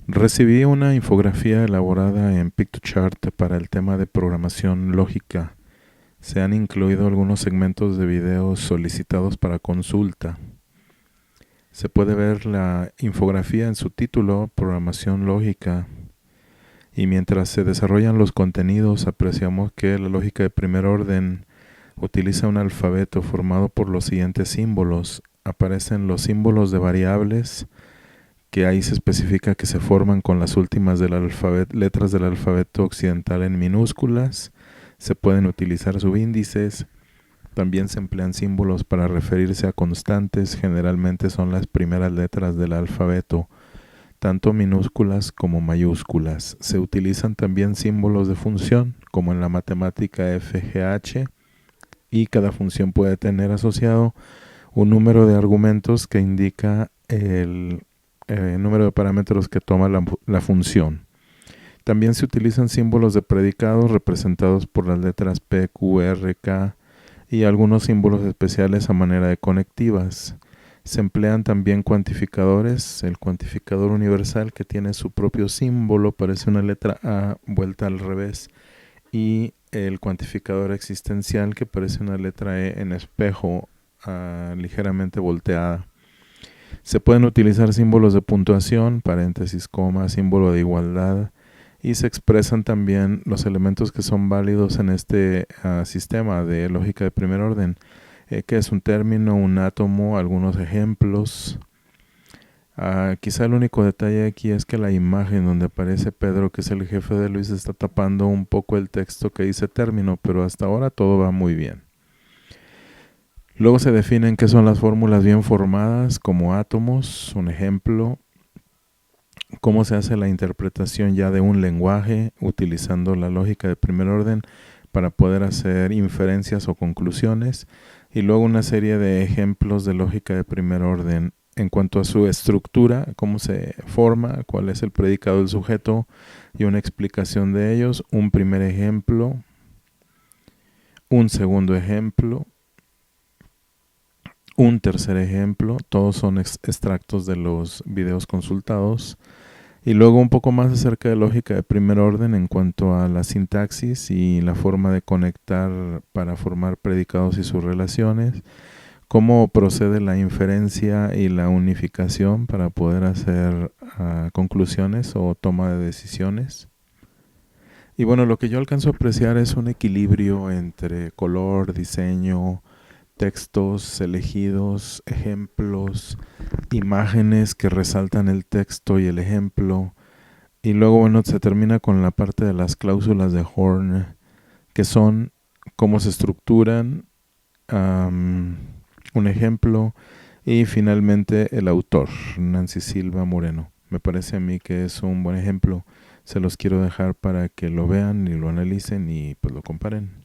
Recibí una infografía elaborada en Piktochart para el tema de programación lógica. Se han incluido algunos segmentos de videos solicitados para consulta. Se puede ver la infografía en su título, Programación Lógica. Y mientras se desarrollan los contenidos, apreciamos que la lógica de primer orden utiliza un alfabeto formado por los siguientes símbolos. Aparecen los símbolos de variables, que ahí se especifica que se forman con las últimas letras del alfabeto occidental en minúsculas. Se pueden utilizar subíndices. También se emplean símbolos para referirse a constantes, generalmente son las primeras letras del alfabeto, tanto minúsculas como mayúsculas. Se utilizan también símbolos de función, como en la matemática FGH, y cada función puede tener asociado un número de argumentos que indica el número de parámetros que toma la función. También se utilizan símbolos de predicados representados por las letras P, Q, R, K y algunos símbolos especiales a manera de conectivas. Se emplean también cuantificadores, el cuantificador universal que tiene su propio símbolo, parece una letra A vuelta al revés, y el cuantificador existencial que parece una letra E en espejo, ligeramente volteada. Se pueden utilizar símbolos de puntuación, paréntesis, coma, símbolo de igualdad, y se expresan también los elementos que son válidos en este sistema de lógica de primer orden, que es un término, un átomo, algunos ejemplos. Quizá el único detalle aquí es que la imagen donde aparece Pedro, que es el jefe de Luis, está tapando un poco el texto que dice término, pero hasta ahora todo va muy bien. Luego se definen qué son las fórmulas bien formadas como átomos, un ejemplo. Cómo se hace la interpretación ya de un lenguaje utilizando la lógica de primer orden para poder hacer inferencias o conclusiones, y luego una serie de ejemplos de lógica de primer orden en cuanto a su estructura, cómo se forma, cuál es el predicado del sujeto y una explicación de ellos, un primer ejemplo, un segundo ejemplo, un tercer ejemplo, todos son extractos de los videos consultados. Y luego un poco más acerca de lógica de primer orden en cuanto a la sintaxis y la forma de conectar para formar predicados y sus relaciones, cómo procede la inferencia y la unificación para poder hacer conclusiones o toma de decisiones. Y bueno, lo que yo alcanzo a apreciar es un equilibrio entre color, diseño, textos elegidos, ejemplos, imágenes que resaltan el texto y el ejemplo. Y luego, bueno, se termina con la parte de las cláusulas de Horn, que son cómo se estructuran, un ejemplo, y finalmente el autor, Nancy Silva Moreno. Me parece a mí que es un buen ejemplo. Se los quiero dejar para que lo vean y lo analicen y pues lo comparen.